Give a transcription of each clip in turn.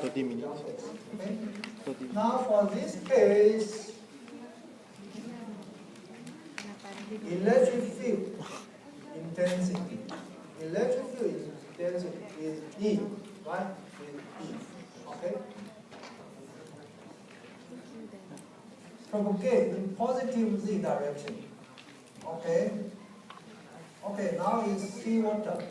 30 minutes. Okay? 30 minutes. Now for this case, electric field intensity. Electric field intensity is E, right? Is E. Okay? Propagate in positive Z direction. Okay? Okay, now is seawater.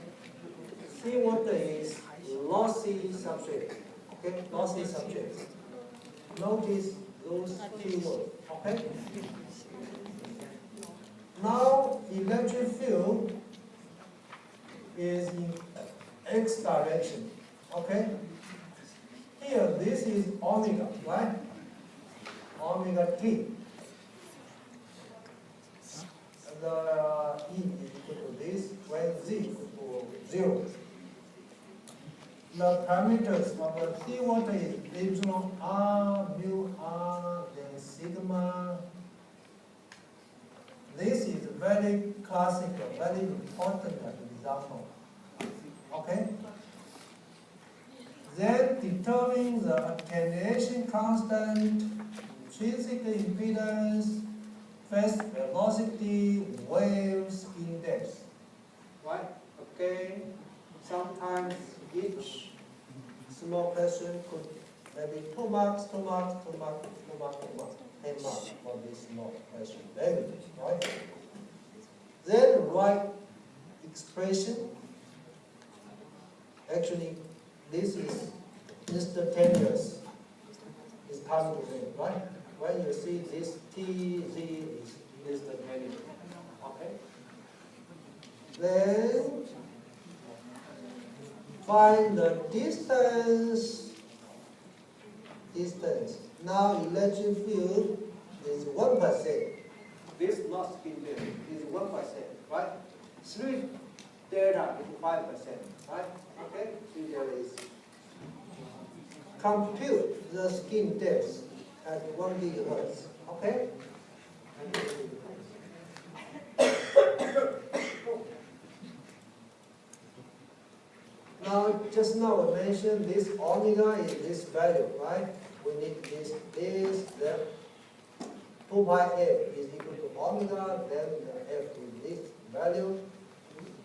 Seawater is lossy substrate. Okay, lossy substrate. Notice those keywords. Okay? Now electric field is in X direction. Okay? Here this is omega, right? Omega T. The E is equal to this when Z is equal to 0. The parameters of the seawater is epsilon R, mu R, then sigma. This is very classical, very important example. Okay? Then determine the attenuation constant, intrinsic impedance, phase velocity, wave spin depth. Right? Okay. Sometimes each small question could maybe 2 marks, 2 marks, 2 marks, 2 marks, 2 marks, 10 marks for this small question. Very good, right? Then write expression. Actually, this is instantaneous. It's time to think, right? When you see this T, Z is instantaneous. Okay? Then find the distance. Now electric field is 1%. This not spin there is 1%, right? 3 delta is 5%, right? Okay? 3 delta is. Compute the skin depth at 1 gigahertz. Okay? Now, just now I mentioned this omega is this value, right? We need this, then 2 pi f is equal to omega, then the f is this value.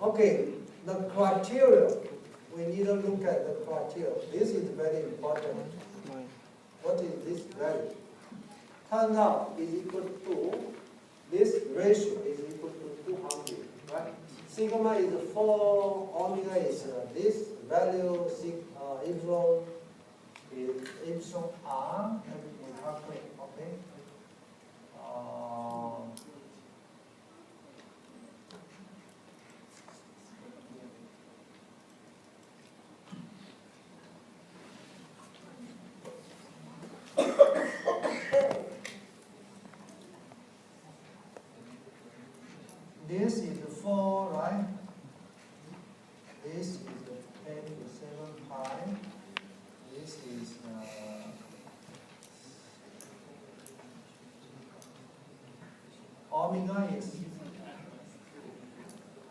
Okay, the criteria. We need to look at the criteria. This is very important. What is this value? Turns out is equal to, this ratio is equal to 200, right? Sigma is 4, omega is this value, epsilon is epsilon R, and we calculate, okay? This is 4, right? This is 10 to 7 pi. This is omega is,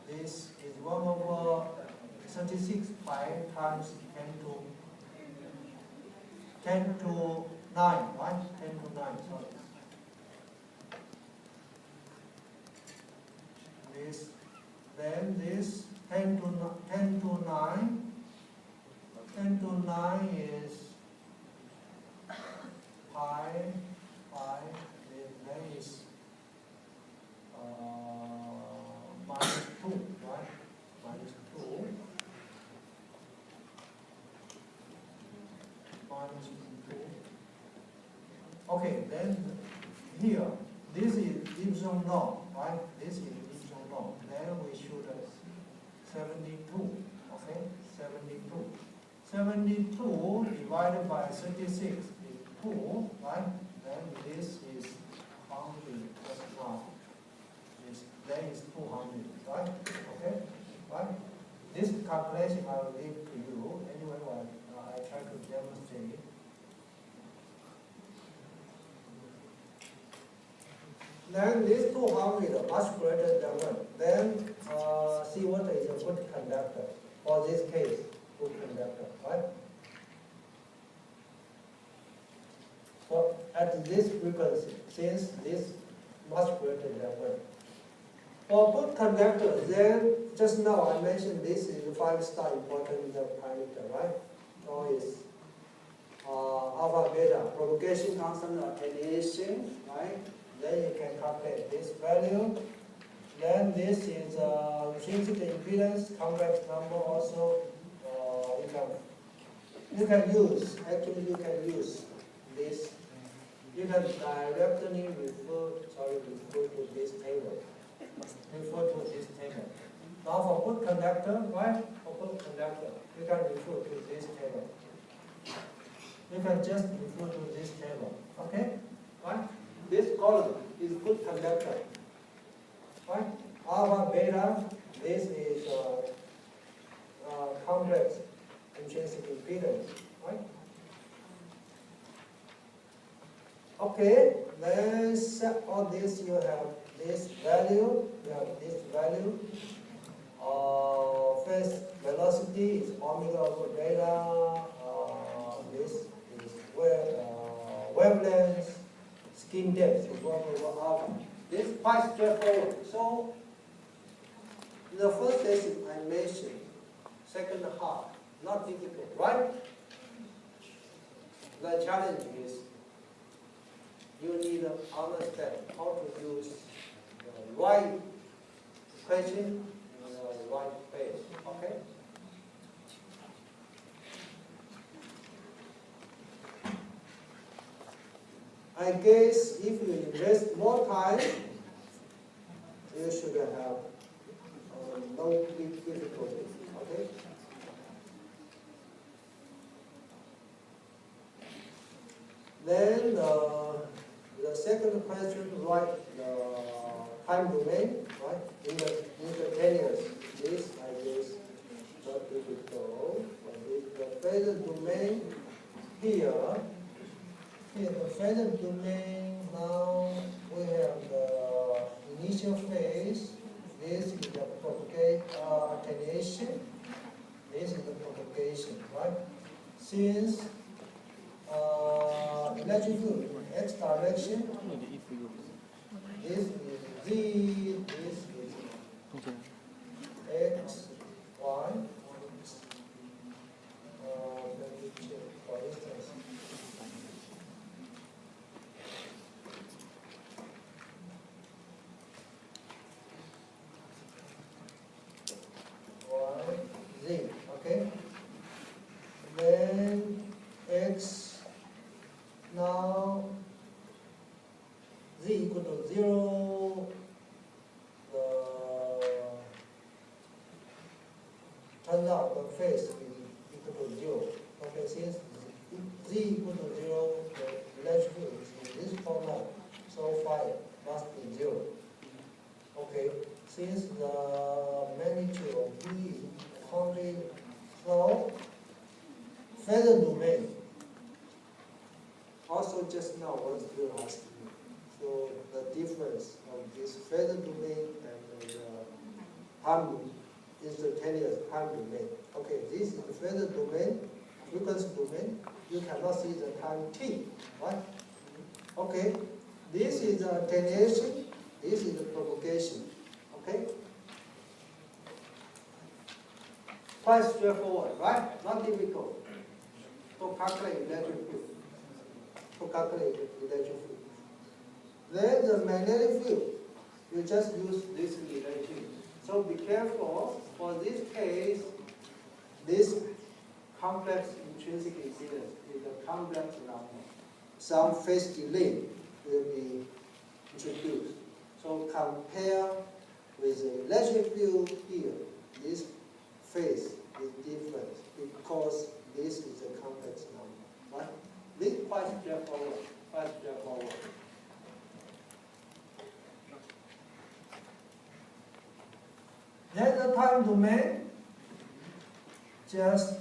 this is 1 over 36 pi times 10 to 9, right? 10 to 9, sorry. This, then this 10 to 9 is pi, then is minus 2, right? Minus 2. Minus 2. Okay, then here, this is epsilon naught, right? This is epsilon naught. Then we should have 72, okay? 72. 72 divided by 36 is 2, right? Then this is 100 plus 1. Then is 200, right? Okay? Right? This calculation I will leave to you. Anyway, I try to demonstrate. Then this 200 much greater than 1. Then seawater is a good conductor. For this case, good conductor, right? at this frequency, since this much greater than 1. For good conductor, then just now I mentioned this is a 5-star important parameter, right? So it's alpha beta propagation constant attenuation, right? Then you can calculate this value. Then this is intrinsic impedance, complex number also. You can use this. You can directly refer to this table. Now for good conductor, right? For good conductor, you can refer to this table. You can just refer to this table. Okay? Right? This column is good conductor. Right? Alpha, beta, this is complex intrinsic impedance. Right? Okay, then set all this, you have this value, phase velocity is omega over beta, this is wavelength, skin depth is 1 over alpha. This is quite straightforward. So, the first session I mentioned, second half, not difficult, right? The challenge is you need to understand how to use the right question in the right place, okay? I guess if you invest more time, you should have no big difficulty, okay? Then the second question, write the time domain, right? Instantaneous. This, I guess, not difficult. The phase domain here. Here, the phase domain, now we have the initial phase. This is the attenuation. This is the propagation, right? Since electric field in x direction, this is z, this is x, y. Let me check, for instance. Y, z, okay? Then x, now z equal to 0, turns out the phase is equal to 0. Okay, since z equal to 0, the electric field is in this format, so phi must be 0. Okay, since the magnitude of V is 100, so phase domain. Also, just now what you asked me. So the difference of this phase domain and the time instantaneous time domain. Okay, this is the phase domain, frequency domain. You cannot see the time t, right? Okay, this is the attenuation. This is the propagation. Okay. Quite straightforward, right? Not difficult to calculate electric field. Then the magnetic field, you just use this electric field. So be careful. For this case, this complex intrinsic impedance is a complex number. Some phase delay will be introduced. So compare with the electric field here. This phase is different because this is a complex number, right? This is quite straightforward. Then the time domain, just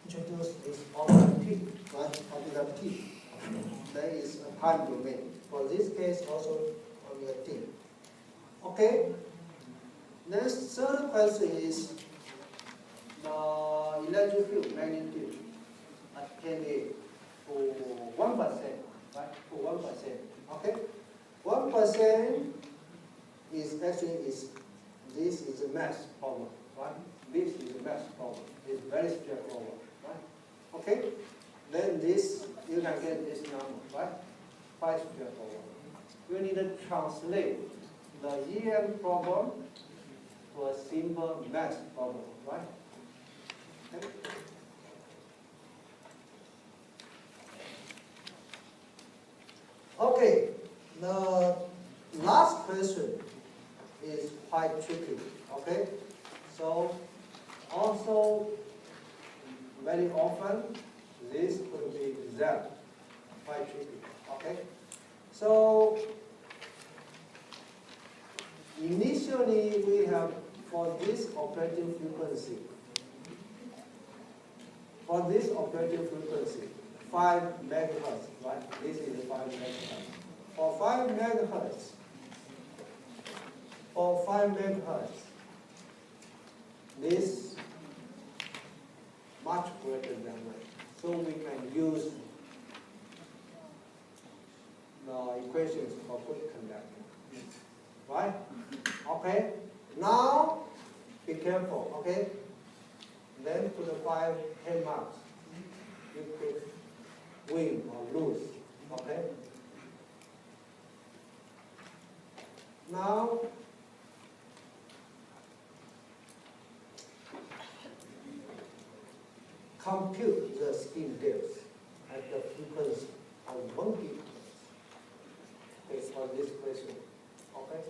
introduce this omega t, right? Omega t. That is a time domain. For this case, also omega t. Okay. Next, third question is the electric field magnitude attenuate to 1/n. Sn is actually this is a math problem, right? This is a math problem. It's very straightforward, right? Okay? Then this, you can get this number, right? Quite straightforward. You need to translate the EM problem to a simple math problem, right? Okay? Okay, the last question is quite tricky, okay? So, also, very often, this could be exam, quite tricky, okay? So, initially, we have, for this operating frequency, 5 megahertz, right? This is 5 megahertz. For 5 megahertz, this much greater than that. So we can use the equations for good conductor, right? Okay. Now, be careful, okay? Then to the 10 marks, you could win or lose, okay? Now, compute the spin depth at the frequency of 1 gigahertz. Okay, for this question, okay?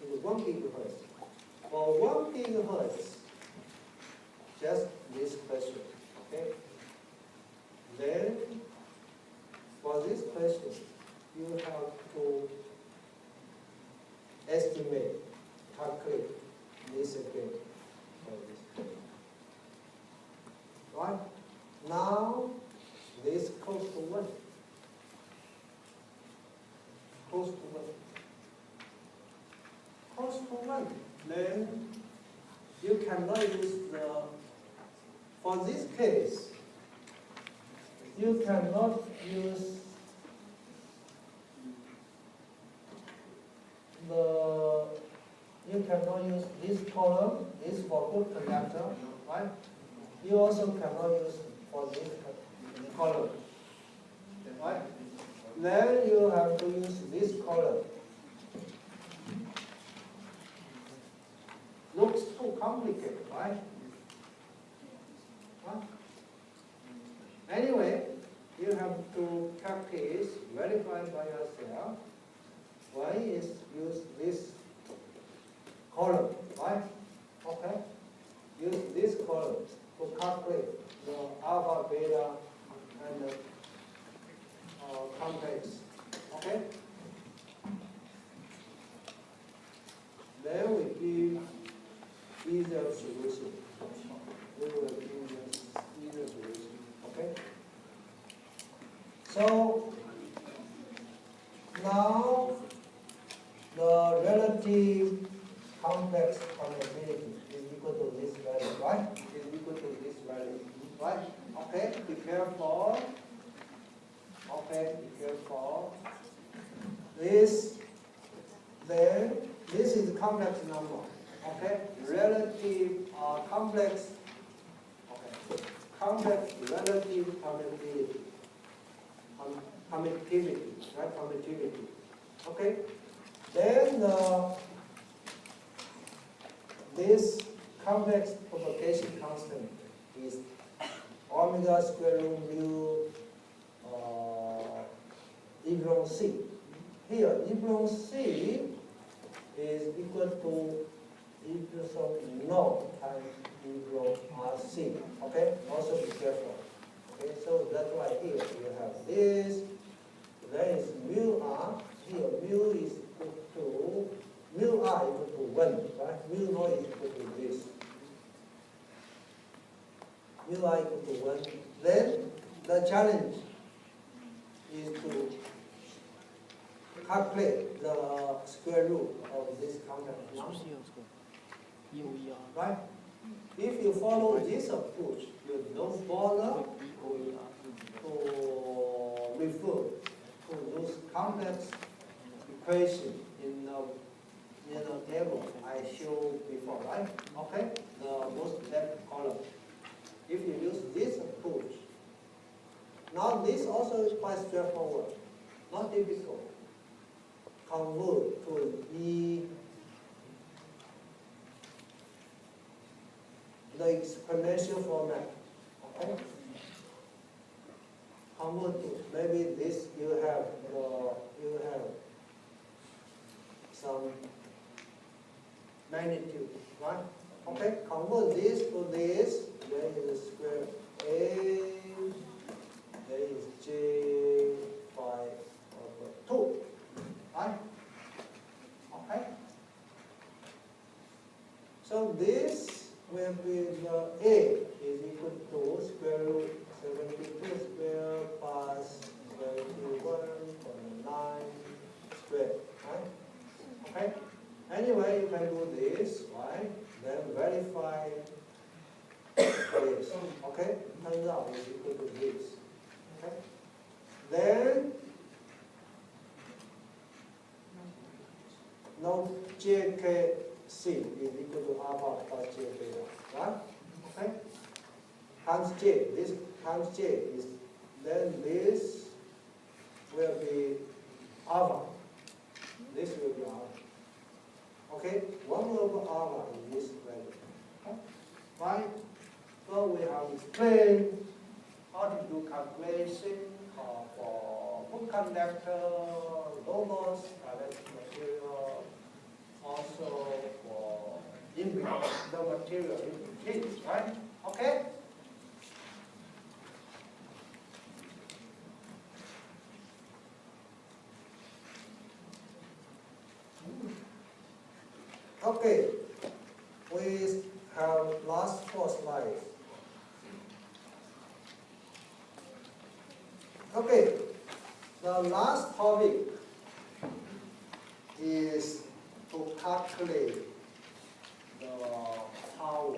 It's 1 gigahertz. For 1 gigahertz, just this question, okay? Then, for this question, you have to estimate, calculate this again for this question. Right? Now, this close to 1. Close to 1. Close to 1. Then, you cannot use the, for this case, you cannot use this column, this for good conductor, right? You also cannot use for this column, right? Then you have to use this column. Looks too complicated, right? Huh? Anyway, you have to practice, verify by yourself. Why is use this column, right? Okay? Use this column to calculate the alpha, beta, and the complex. Okay? Then we give easier solution. We will give easier solution. Okay? So now the relative complex permeability is equal to this value, right? Is equal to this value, right? Okay, be careful. Okay, be careful. This, then, this is the complex number. Okay, relative complex. Okay, complex relative permeability. Permittivity, right? Permittivity. Okay. Then this complex propagation constant is omega square root mu epsilon c. Here, epsilon c is equal to epsilon naught times epsilon rc. Okay. Also be careful. Okay. So that's why here you have this. There is mu r. Here mu is equal to mu r equal to 1, right? Mu naught is equal to this. Mu r equal to 1. Then the challenge is to calculate the square root of this complex number. Right? If you follow this approach, you don't bother to refer to those complex equations in whatever I showed before, right? Okay, the most left column. If you use this approach, now this also is quite straightforward, not difficult. Convert to the exponential format. Okay. Convert to maybe this you have some magnitude, right? Okay. Convert this to this. There is square A. There is J pi over 2. Right? Okay. So this will be the A is equal to square root 72 square plus 71.9 square. Right? Okay. Anyway, you can do this, right? Then verify this. Okay. Turns out it's equal to this. Okay. Then now JKC is equal to alpha plus J beta, right? Okay? Times J, this times J is, then this will be alpha. This will be alpha. Okay? 1 over alpha is this value. Okay? Right? So we have explained how to do calculation for book conductor, low loss, electric material, also for the material in between, right? Okay? Okay, we have last 4 slides. Okay, the last topic is to calculate the power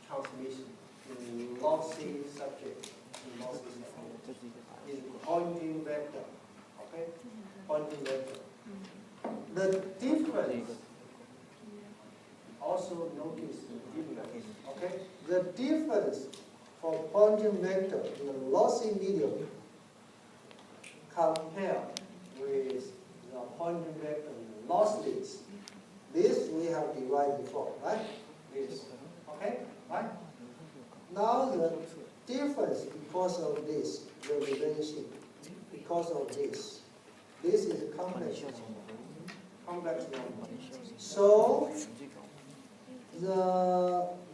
transmission in lossy subject. In pointing vector. Okay? Pointing vector. The difference, also notice the difference. Okay? The difference for pointing vector in the lossy medium compared with the pointing vector in the lossless. This we have derived before, right? This. Okay? Right? Now the difference because of this, the relation, because of this. This is a complex number. Complex number. So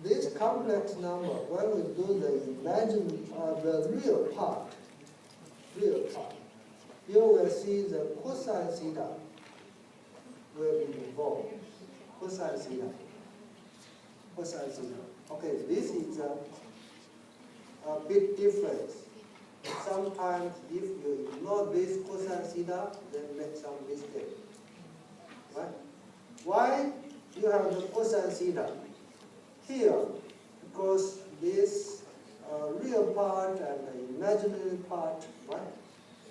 this complex number, when we do the real part, you will see the cosine theta will be involved. Cosine theta. Okay, this is a big difference. Sometimes if you ignore this cosine theta, then make some mistake. Right? Why you have the cosine theta? Here, because this real part and the imaginary part, right?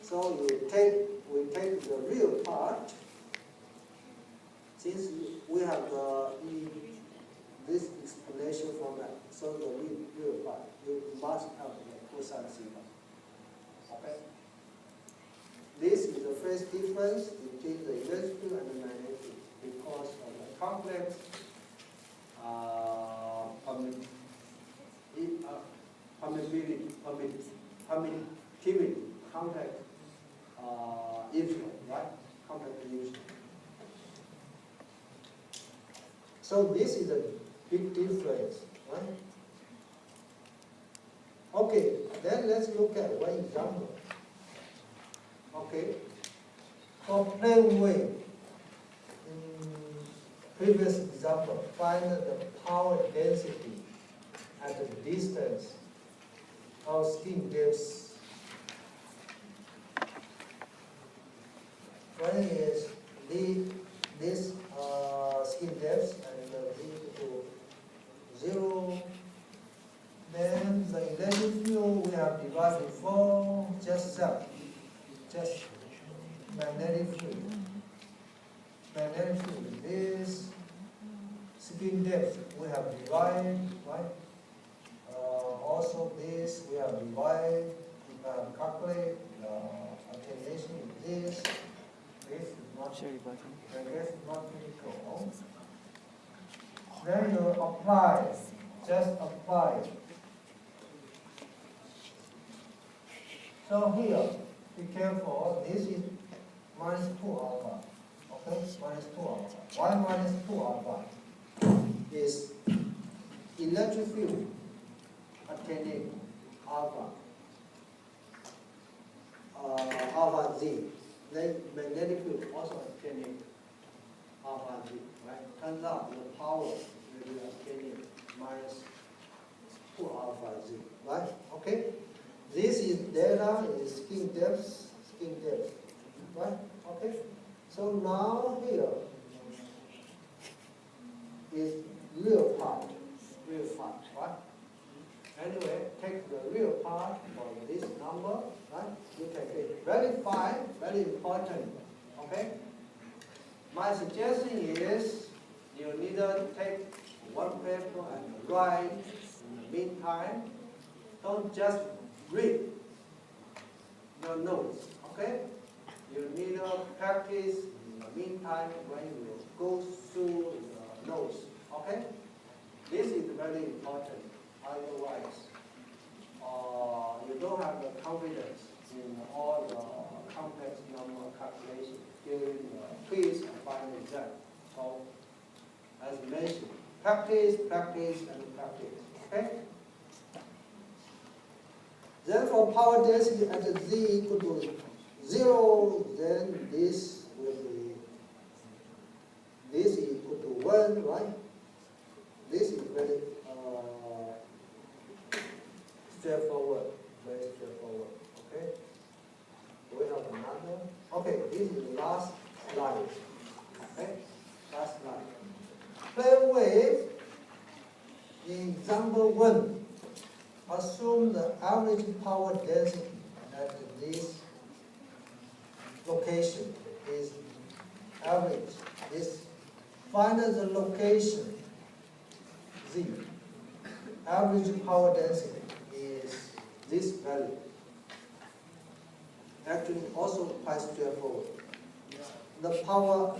So we take the real part. Since we have this explanation format, so the real part, you must have the cosine theta. Okay. This is the first difference between the electric and the magnetic because of the complex permittivity, complex illusion, right? Complex illusion. So this is a big difference, right? Okay, then let's look at one example. Okay, for plane wave, in previous example, find the power density at the distance of skin depth. One is this skin depth and equal to 0. Then the electric field we have divided before, just magnetic field. magnetic field is this. Spin depth we have divided, right? Also this we have divided. Calculate attenuation with this. This is not, I guess, not critical. Then you apply, just apply. So here, be careful, this is minus 2 alpha. Okay, minus 2 alpha. Why minus 2 alpha? Is electric field attaining alpha. Alpha Z. Then magnetic field also attaining alpha Z. Right? Turns out the power will be attaining minus 2 alpha Z. Right? Okay? This is data is skin depth, right? Okay. So now here is real part, right? Anyway, take the real part for this number, right? You can get very fine, very important. Okay. My suggestion is you need to take one paper and write in the meantime. Don't just read your notes, okay? You need to practice in the meantime when you go through the notes, okay? This is very important. Otherwise, you don't have the confidence in all the complex number calculation during the quiz and final exam. So, as mentioned, practice, and practice, okay? Then for power density at Z equal to 0, then this will be, this is equal to 1, right? This is very straightforward, okay? We have another, okay, this is the last slide, okay? Last slide. Plane wave, in example 1, assume the average power density at this location is average. Find the location Z. Average power density is this value. Actually, also quite straightforward. The power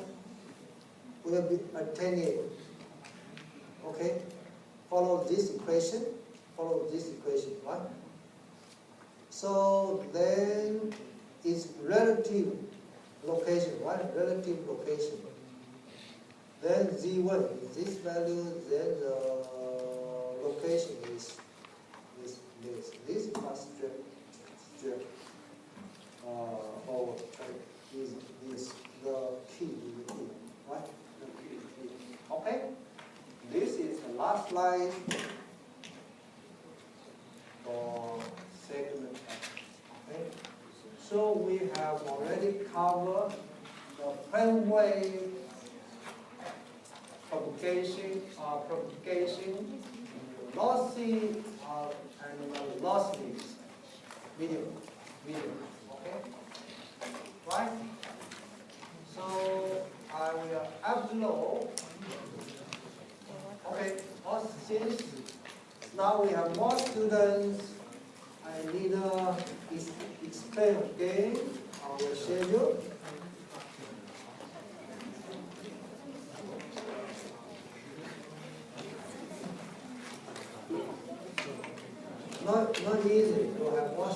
will be attenuated. Okay? Follow this equation, right? So then it's relative location, right? Relative location. Then Z1 is this value, then the location is this. This is not straight forward. Is the key, right? The key. Okay? This is the last slide for segment F. Okay? So we have already covered the plane wave propagation, lossy and lossless medium. Okay? Right? So I will upload. Okay, since now we have more students, I need to explain again our schedule. Not easy to have more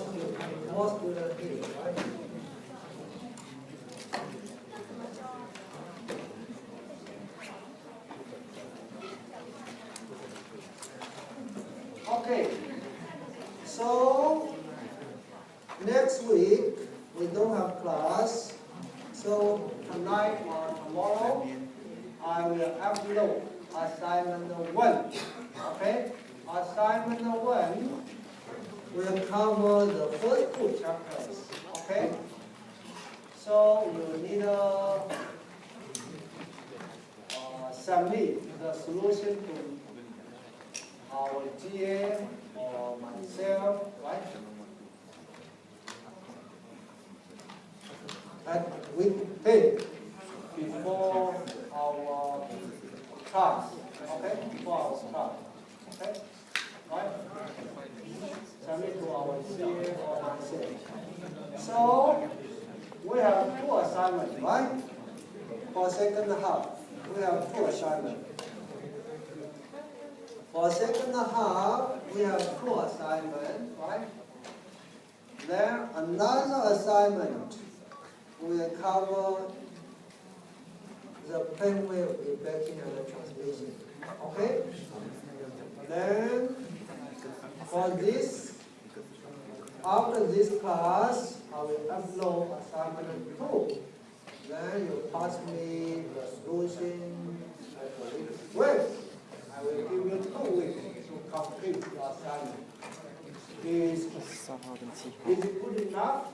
students here, right? Okay, so next week we don't have class, so tonight or tomorrow I will upload assignment 1. Okay, assignment 1 will cover the first 2 chapters. Okay, so you need to submit the solution to our GM or myself, right? And we pay before submit to our CA or myself. So we have 2 assignments, right? For second half, we have 2 assignments. For second half, we have 2 assignments, right? Then another assignment will cover the plane wave reflecting and the transmission. Okay? Then for this, after this class, I will upload assignment 2. Then you pass me the solution at the week 12. I will give you 2 weeks to complete the assignment. Is it good enough?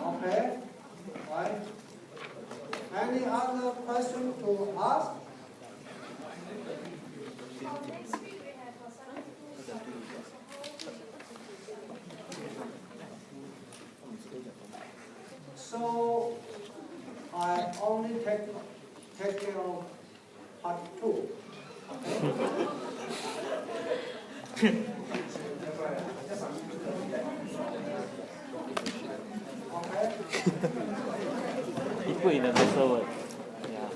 Okay, right. Any other question to ask? So I only take care of part 2. Okay. It put in a vessel. Yeah.